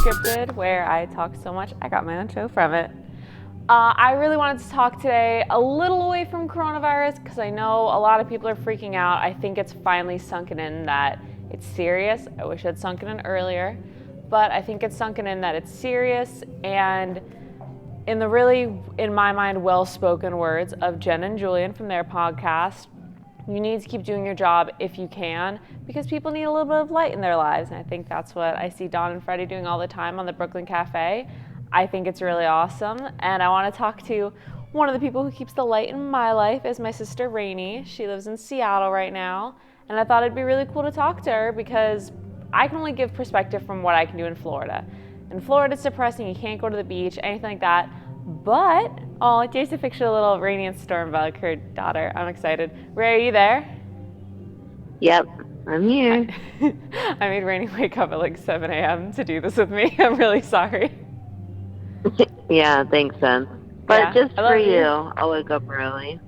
Unscripted, where I talk so much I got my own show from it. I really wanted to talk today a little away from coronavirus because I know a lot of people are freaking out. I think it's finally sunken in that it's serious. I wish it had sunken in earlier, but I think it's sunken in that it's serious, and in the really, in my mind, well-spoken words of Jen and Julian from their podcast, you need to keep doing your job if you can, because people need a little bit of light in their lives. And I think that's what I see Dawn and Freddie doing all the time on the Brooklyn Cafe. I think it's really awesome. And I want to talk to one of the people who keeps the light in my life is my sister Rainey. She lives in Seattle right now. And I thought it'd be really cool to talk to her because I can only give perspective from what I can do in Florida. In Florida, it's depressing. You can't go to the beach, anything like that. But, oh, there's a picture of little Rainey and Stormbug, her daughter. I'm excited. Ray, are you there? Yep, I'm here. I made Rainey wake up at like 7 a.m. to do this with me. I'm really sorry. Yeah, thanks, Sen. But Yeah, just I love for you. you, I'll wake up early.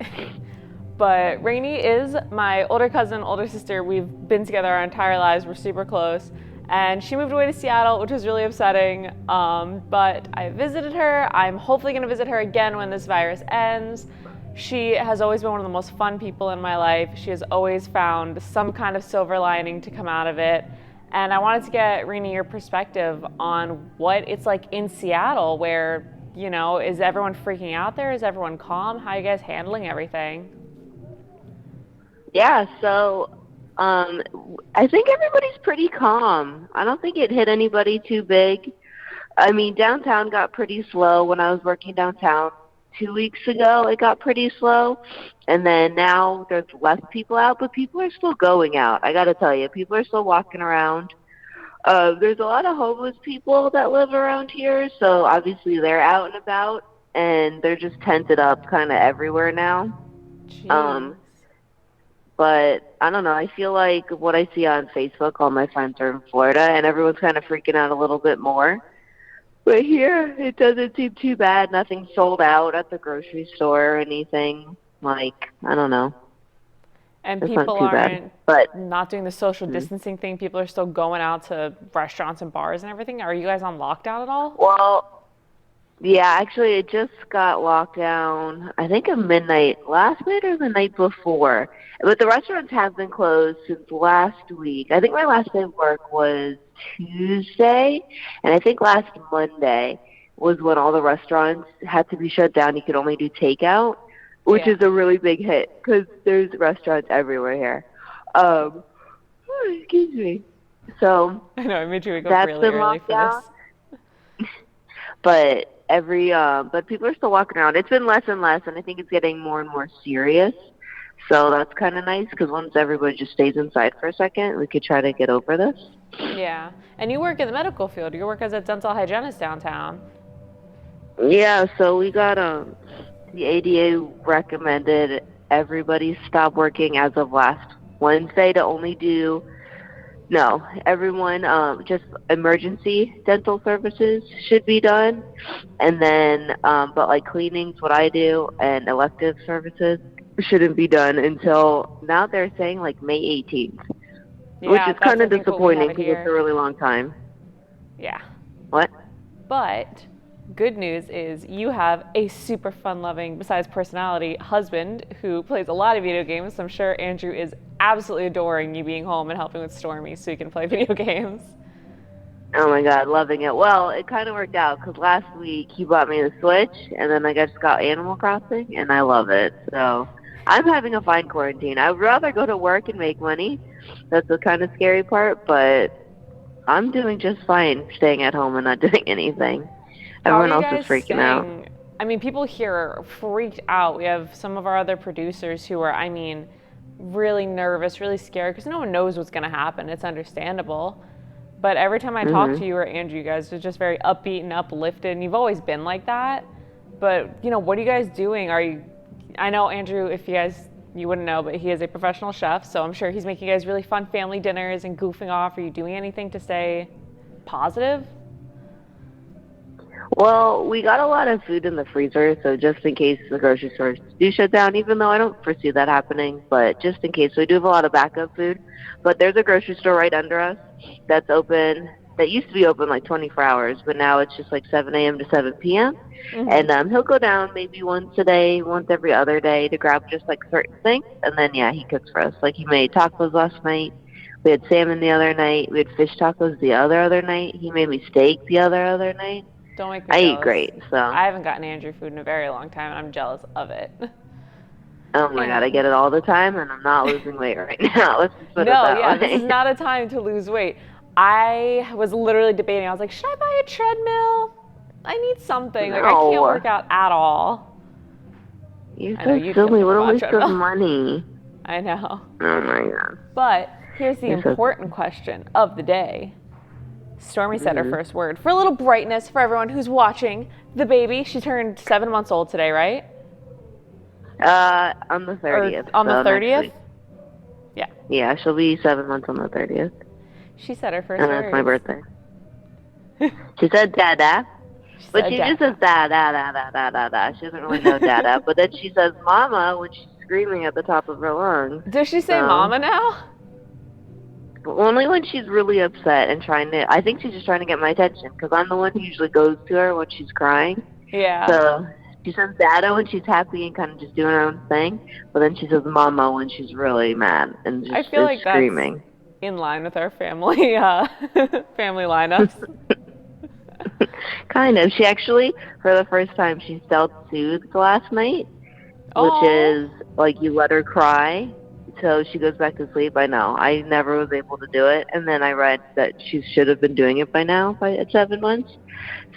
But Rainey is my older cousin, older sister. We've been together our entire lives. We're super close. And she moved away to Seattle, which was really upsetting. But I visited her. I'm hopefully going to visit her again when this virus ends. She has always been one of the most fun people in my life. She has always found some kind of silver lining to come out of it. And I wanted to get, Rainey, your perspective on what it's like in Seattle, where, you know, is everyone freaking out there? Is everyone calm? How are you guys handling everything? Yeah, so I think everybody's pretty calm. I don't think it hit anybody too big. I mean, downtown got pretty slow when I was working downtown 2 weeks ago. It got pretty slow. And then now there's less people out, but people are still going out. I got to tell you, people are still walking around. There's a lot of homeless people that live around here, so obviously they're out and about, and they're just tented up kind of everywhere now. Jeez. But I don't know. I feel like what I see on Facebook, all my friends are in Florida, and everyone's kind of freaking out a little bit more. But here, it doesn't seem too bad. Nothing sold out at the grocery store or anything. Like, I don't know. And It's not people too bad. aren't But not doing the social distancing thing. People are still going out to restaurants and bars and everything. Are you guys on lockdown at all? well, yeah, actually, it just got locked down, I think at midnight last night or the night before. But the restaurants have been closed since last week. I think my last day of work was Tuesday, and I think last Monday was when all the restaurants had to be shut down. You could only do takeout, which Yeah. is a really big hit because there's restaurants everywhere here. Excuse me. So I know, I made you wake up that's really been early locked for down. this. But people are still walking around. It's been less and less, and I think it's getting more and more serious. So that's kind of nice because once everybody just stays inside for a second, we could try to get over this. Yeah. And you work in the medical field. You work as a dental hygienist downtown. Yeah, so we got the ADA recommended everybody stop working as of last Wednesday to only do everyone just emergency dental services should be done, and then but like cleanings, what I do, and elective services shouldn't be done until now they're saying like May 18th, which Yeah, is that's kind I of think what we have disappointing it because it's a here. really long time. Yeah. What? But good news is you have a super fun-loving, besides personality, husband who plays a lot of video games. So I'm sure Andrew is absolutely adoring you being home and helping with Stormy so you can play video games. Oh my God, loving it. Well, it kind of worked out because last week he bought me the Switch, and then I just got Animal Crossing, and I love it. So I'm having a fine quarantine. I would rather go to work and make money. That's the kind of scary part, but I'm doing just fine staying at home and not doing anything. How are Everyone you else is guys freaking out. staying? I mean, people here are freaked out. We have some of our other producers who are, I mean, really nervous, really scared because no one knows what's going to happen. It's understandable. But every time I talk to you or Andrew, you guys are just very upbeat and uplifted, and you've always been like that. But, you know, what are you guys doing? I know Andrew, if you wouldn't know, but he is a professional chef, so I'm sure he's making you guys really fun family dinners and goofing off. Are you doing anything to stay positive? Well, we got a lot of food in the freezer, so just in case the grocery stores do shut down, even though I don't foresee that happening, but just in case, we do have a lot of backup food. But there's a grocery store right under us that's open that used to be open like 24 hours, but now it's just like 7 a.m. to 7 p.m. Mm-hmm. And he'll go down maybe once a day, once every other day to grab just like certain things. And then, yeah, he cooks for us. Like he made tacos last night. We had salmon the other night. We had fish tacos the other night. He made me steak the other night. Don't make me I eat jealous. great, so. I haven't gotten Andrew food in a very long time, and I'm jealous of it. Oh my God, I And get it all the time, and I'm not losing weight right now. Let's just put it no, that yeah, this is way. not a time to lose weight. I was literally debating. I was like, should I buy a treadmill? I need something. Like, I can't No. work out at all. You're I know so you'd feel silly. better What a about a waste of treadmill. money. I know. Oh my God. But here's the You're so important question of the day. Stormy said her Mhm. first word. For a little brightness for everyone who's watching, the baby, she turned 7 months old today, right? On the 30th. Or on the so next 30th? week. Yeah. Yeah, she'll be 7 months on the 30th. She said her first And words. that's my birthday. She said dada. She But said she just says da da da da da da da. She doesn't really know dada. But then she says mama when she's screaming at the top of her lungs. Does she say So, mama now? only when she's really upset and trying to. I think she's just trying to get my attention because I'm the one who usually goes to her when she's crying. Yeah. So she says dada when she's happy and kind of just doing her own thing. But then she says mama when she's really mad and just I feel is like screaming. that's in line with our family family lineups. Kind of. She actually, for the first time, she self-soothed last night, which Oh, is like you let her cry so she goes back to sleep. I know. I never was able to do it. And then I read that she should have been doing it by now, at 7 months.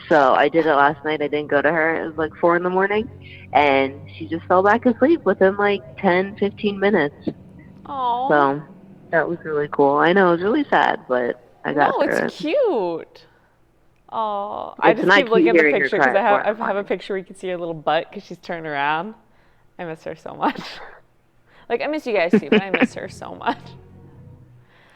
So I did it last night. I didn't go to her. It was like 4 in the morning. And she just fell back asleep within like 10, 15 minutes. oh. So that was really cool. I know. It was really sad, but I got No, through it. it's cute. Oh, I It's just not keep looking cute at the hearing her picture cry because at 4 in I the have a morning. picture where you can see her little butt because she's turned around. I miss her so much. Like, I miss you guys too, but I miss her so much.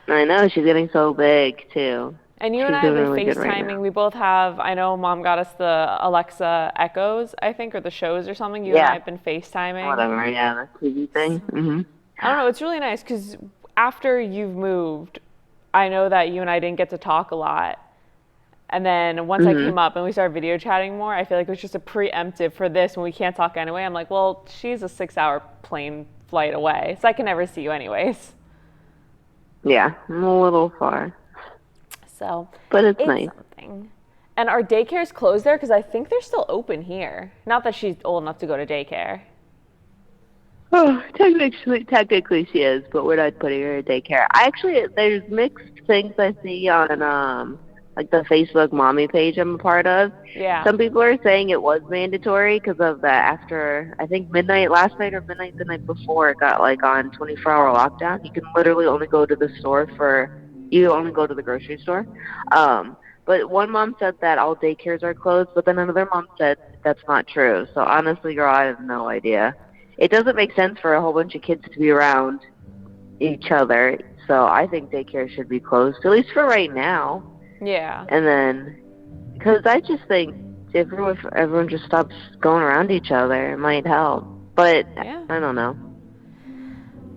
I know. She's getting so big, too. And you and She's I have doing been really good right FaceTiming. now. We both have, I know Mom got us the Alexa Echoes, I think, or the shows or something. You and I Yeah. have been FaceTiming. Whatever. Yeah, the TV thing. Mhm. I don't know, it's really nice because after you've moved, I know that you and I didn't get to talk a lot. And then once I Mhm. came up and we started video chatting more, I feel like it was just a preemptive for this when we can't talk anyway. I'm like, well, she's a 6-hour plane flight away, so I can never see you anyways. Yeah, I'm a little far, So but it's it's nice. something. And our daycare's closed there because I think they're still open here. Not that she's old enough to go to daycare. Oh, technically she is, but we're not putting her in daycare. There's mixed things I see on like the Facebook mommy page I'm a part of. Yeah. Some people are saying it was mandatory because of the after I think midnight last night or midnight the night before it got like on 24-hour lockdown. You can literally only go to the store you only go to the grocery store. But one mom said that all daycares are closed, but then another mom said that's not true. So honestly, girl, I have no idea. It doesn't make sense for a whole bunch of kids to be around each other. So I think daycare should be closed, at least for right now. Yeah. And then, because I just think if everyone just stops going around each other, it might help. But Yeah. I don't know.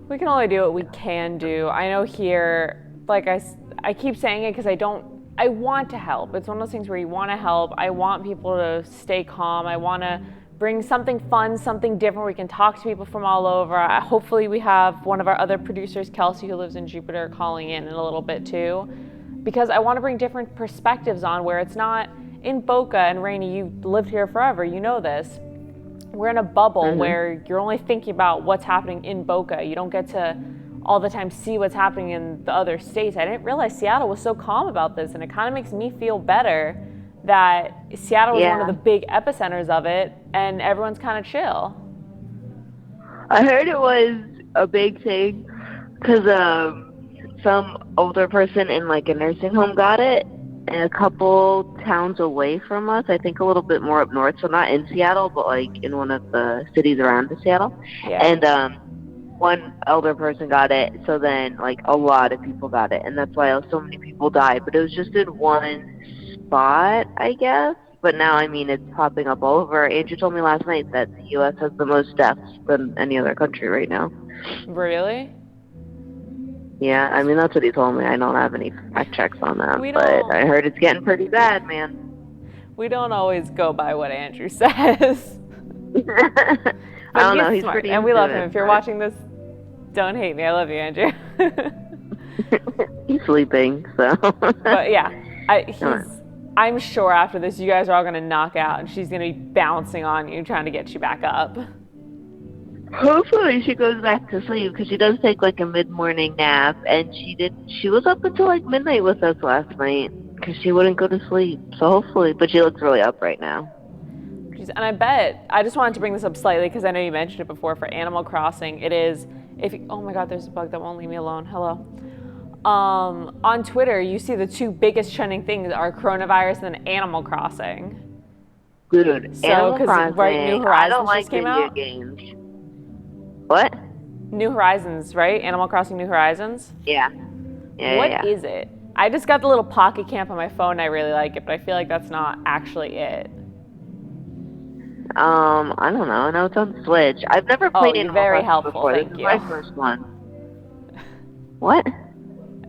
We can only do what we can do. I know here, like I keep saying it because I want to help. It's one of those things where you want to help. I want people to stay calm. I want to bring something fun, something different where we can talk to people from all over. Hopefully we have one of our other producers, Kelsey, who lives in Jupiter, calling in a little bit too. Because I want to bring different perspectives on where it's not in Boca and Rainy, you lived here forever, you know this. We're in a bubble where you're only thinking about what's happening in Boca. You don't get to all the time see what's happening in the other states. I didn't realize Seattle was so calm about this, and it kind of makes me feel better that Seattle was one of the big epicenters of it, and everyone's kind of chill. I heard it was a big thing because some older person in like a nursing home got it, and a couple towns away from us, I think a little bit more up north, so not in Seattle, but like in one of the cities around Seattle. Yeah. And one elder person got it, so then like a lot of people got it, and that's why so many people died. But it was just in one spot, I guess. But now, I mean, it's popping up all over. Andrew told me last night that the U.S. has the most deaths than any other country right now. Really? Yeah, I mean, that's what he told me. I don't have any fact checks on that, but I heard it's getting pretty bad, man. We don't always go by what Andrew says. I don't know. He's smart, pretty and we love him. it, If you're watching this, don't hate me. I love you, Andrew. He's sleeping, so. But yeah, I'm sure after this, you guys are all going to knock out, and she's going to be bouncing on you, trying to get you back up. Hopefully she goes back to sleep, because she does take like a mid-morning nap, and she was up until like midnight with us last night, because she wouldn't go to sleep. So hopefully, but she looks really up right now. And I bet, I just wanted to bring this up slightly because I know you mentioned it before, for Animal Crossing, it is, oh my God, there's a bug that won't leave me alone. Hello. On Twitter, you see the two biggest trending things are coronavirus and Animal Crossing. Dude, so, Animal Crossing, right, New Horizons I don't like just came video out. games. What? New Horizons, right? Animal Crossing New Horizons? Yeah. What is it? I just got the little Pocket Camp on my phone and I really like it, but I feel like that's not actually it. I don't know. I know it's on Switch. I've never played Animal very Crossing helpful. before. Thank This you. is my first one. What?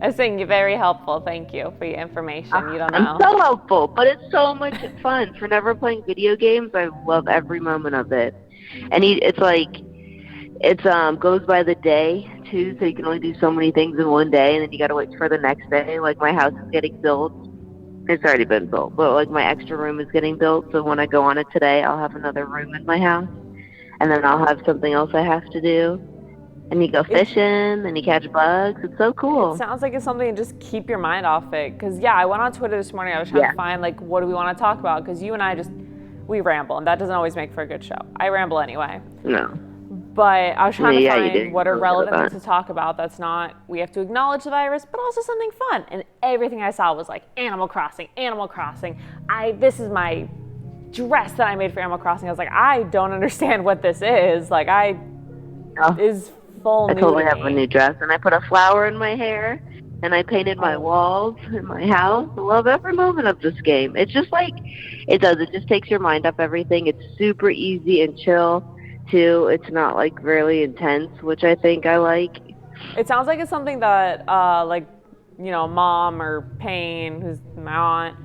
I was saying you're very helpful. Thank you for your information. You don't know. I'm so helpful, but it's so much fun. For never playing video games, I love every moment of it. And it's goes by the day too, so you can only do so many things in one day, and then you gotta wait for the next day. Like my house is getting built. It's already been built, but like my extra room is getting built, so when I go on it today, I'll have another room in my house, and then I'll have something else I have to do. And you go fishing, and you catch bugs. It's so cool. It sounds like it's something to just keep your mind off it. Because, yeah, I went on Twitter this morning. I was trying to find, like, what do we want to talk about? Because you and I we ramble, and that doesn't always make for a good show. I ramble anyway. No. But I was trying to find what are really relevant things to talk about that's not, we have to acknowledge the virus, but also something fun. And everything I saw was like, Animal Crossing, Animal Crossing. This is my dress that I made for Animal Crossing. I was like, I don't understand what this is. Like, is full I new totally to have me. a new dress, and I put a flower in my hair, and I painted my walls in my house. I love every moment of this game. It's just like, it just takes your mind off everything. It's super easy and chill. Too, it's not like really intense, which I think I like. It sounds like it's something that, like, you know, Mom or Payne, who's my aunt,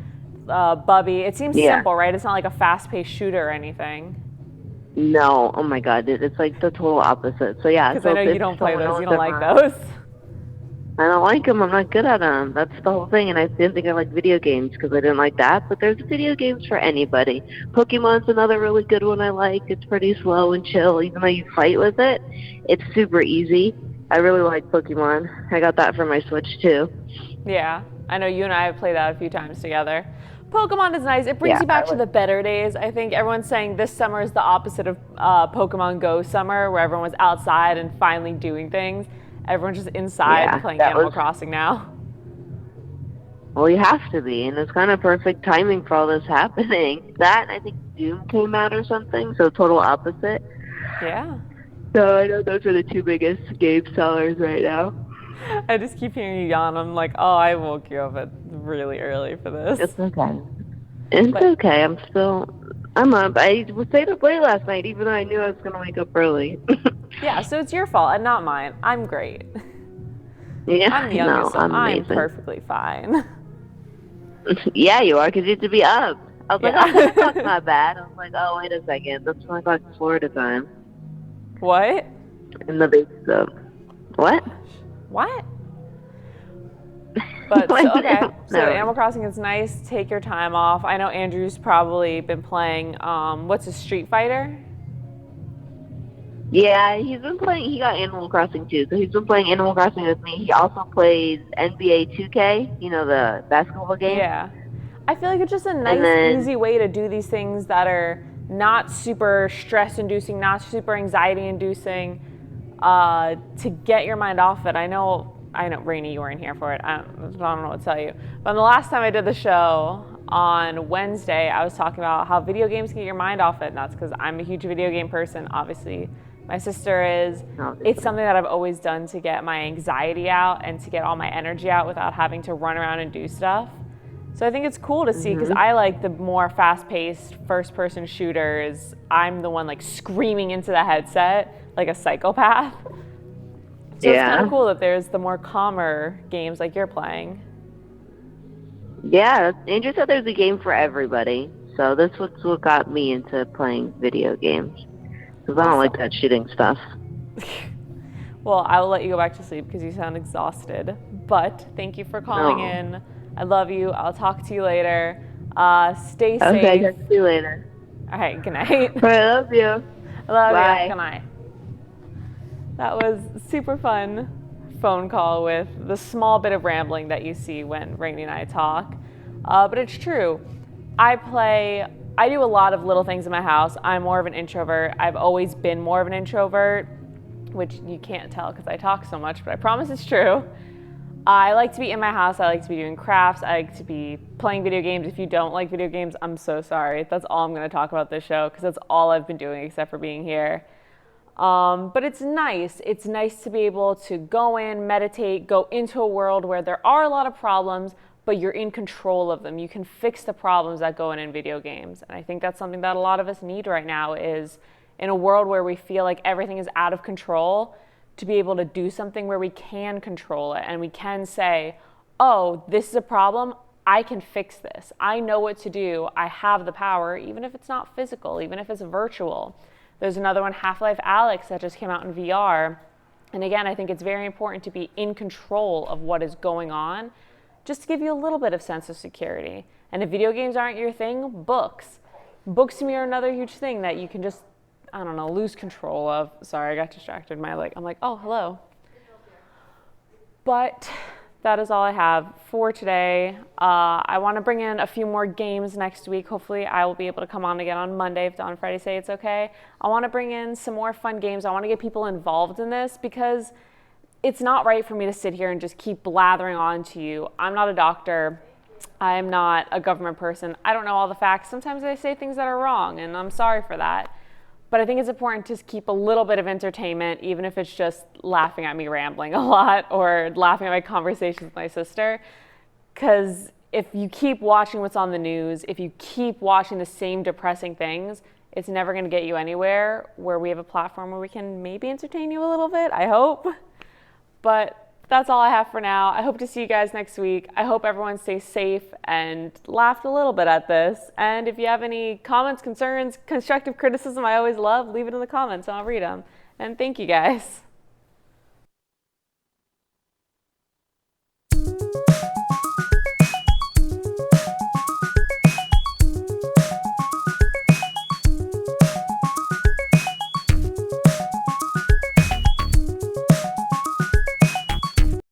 Bubby. It seems simple, right? It's not like a fast-paced shooter or anything. No, oh my God, it's like the total opposite. So yeah, because I know you don't play those. You don't like those. I don't like them. I'm not good at them. That's the whole thing. And I didn't think I liked video games because I didn't like that. But there's video games for anybody. Pokemon's another really good one I like. It's pretty slow and chill. Even though you fight with it, it's super easy. I really like Pokemon. I got that for my Switch too. Yeah, I know you and I have played that a few times together. Pokemon is nice. It brings you back to the better days. I think everyone's saying this summer is the opposite of Pokemon Go summer, where everyone was outside and finally doing things. Everyone's just inside playing Animal Crossing now. Well, you have to be, and it's kind of perfect timing for all this happening. That, and I think Doom came out or something, so total opposite. Yeah. So I know those are the two biggest game sellers right now. I just keep hearing you yawn. I'm like, oh, I woke you up at really early for this. It's okay. It's okay. I'm up. I stayed up late last night, even though I knew I was going to wake up early. Yeah, so it's your fault and not mine. I'm great. Yeah, I'm the youngest, so I'm perfectly fine. Yeah, you are, because you have to be up. I was like, oh, that's not bad. I was like, oh, wait a second. That's 1 o'clock Florida time. What? In the big stuff. What? What? But, okay. So Animal Crossing is nice. Take your time off. I know Andrew's probably been playing, what's a Street Fighter? Yeah, he's been playing. He got Animal Crossing too, so he's been playing Animal Crossing with me. He also plays NBA 2K, you know, the basketball game. Yeah. I feel like it's just a nice, easy way to do these things that are not super stress-inducing, not super anxiety-inducing, to get your mind off it. I know, Rainey, you weren't here for it. I don't know what to tell you. But the last time I did the show on Wednesday, I was talking about how video games can get your mind off it, and that's because I'm a huge video game person, obviously. My sister is. It's something that I've always done to get my anxiety out and to get all my energy out without having to run around and do stuff. So I think it's cool to see, because I like the more fast-paced first-person shooters. I'm the one like screaming into the headset like a psychopath. So it's kind of Yeah. cool that there's the more calmer games like you're playing. Yeah, Andrew said there's a game for everybody. So that's what got me into playing video games. Because I don't like Awesome. that shooting stuff. Well, I will let you go back to sleep because you sound exhausted. But thank you for calling No. in. I love you. I'll talk to you later. Stay Okay, safe. talk to you later. All right, good night. All right, love you. I love you. Bye. Good night. That was super fun phone call with the small bit of rambling that you see when Rainey and I talk. But it's true. I do a lot of little things in my house. I'm more of an introvert. I've always been more of an introvert, which you can't tell because I talk so much, but I promise it's true. I like to be in my house. I like to be doing crafts. I like to be playing video games. If you don't like video games, I'm so sorry. That's all I'm going to talk about this show because that's all I've been doing except for being here. But it's nice. It's nice to be able to go in, meditate, go into a world where there are a lot of problems, but you're in control of them. You can fix the problems that go in video games. And I think that's something that a lot of us need right now is in a world where we feel like everything is out of control, to be able to do something where we can control it and we can say, oh, this is a problem. I can fix this. I know what to do. I have the power, even if it's not physical, even if it's virtual. There's another one, Half-Life Alyx, that just came out in VR. And again, I think it's very important to be in control of what is going on, just to give you a little bit of sense of security. And if video games aren't your thing, books. Books to me are another huge thing that you can just, I don't know, lose control of. Sorry, I got distracted. I'm like, oh, hello. But that is all I have for today. I want to bring in a few more games next week. Hopefully I will be able to come on again on Monday if Dawn and Friday say it's okay. I want to bring in some more fun games. I want to get people involved in this because it's not right for me to sit here and just keep blathering on to you. I'm not a doctor. I'm not a government person. I don't know all the facts. Sometimes I say things that are wrong, and I'm sorry for that. But I think it's important to keep a little bit of entertainment, even if it's just laughing at me rambling a lot or laughing at my conversations with my sister. Because if you keep watching what's on the news, if you keep watching the same depressing things, it's never going to get you anywhere. Where we have a platform where we can maybe entertain you a little bit, I hope. But that's all I have for now. I hope to see you guys next week. I hope everyone stays safe and laughed a little bit at this. And if you have any comments, concerns, constructive criticism, I always love, leave it in the comments and I'll read them. And thank you guys.